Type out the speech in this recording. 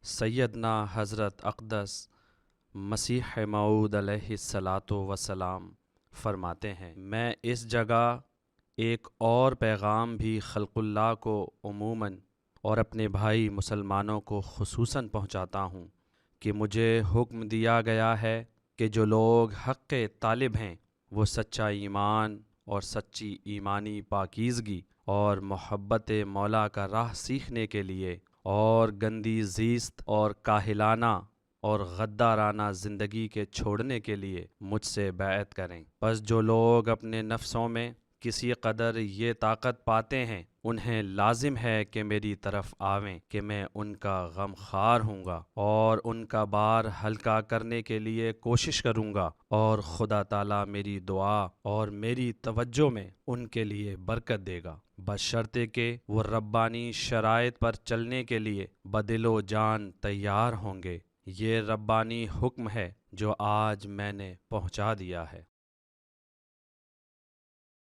سیدنا حضرت اقدس مسیح موعود علیہ الصلاۃ وسلام فرماتے ہیں، میں اس جگہ ایک اور پیغام بھی خلق اللہ کو عموماً اور اپنے بھائی مسلمانوں کو خصوصاً پہنچاتا ہوں کہ مجھے حکم دیا گیا ہے کہ جو لوگ حق کے طالب ہیں وہ سچا ایمان اور سچی ایمانی پاکیزگی اور محبت مولا کا راہ سیکھنے کے لیے اور گندی زیست اور کاہلانہ اور غدارانہ زندگی کے چھوڑنے کے لیے مجھ سے بیعت کریں۔ پس جو لوگ اپنے نفسوں میں کسی قدر یہ طاقت پاتے ہیں انہیں لازم ہے کہ میری طرف آویں کہ میں ان کا غم خوار ہوں گا اور ان کا بار ہلکا کرنے کے لیے کوشش کروں گا، اور خدا تعالیٰ میری دعا اور میری توجہ میں ان کے لیے برکت دے گا، بشرطے کہ وہ ربانی شرائط پر چلنے کے لیے بدل و جان تیار ہوں گے۔ یہ ربانی حکم ہے جو آج میں نے پہنچا دیا ہے۔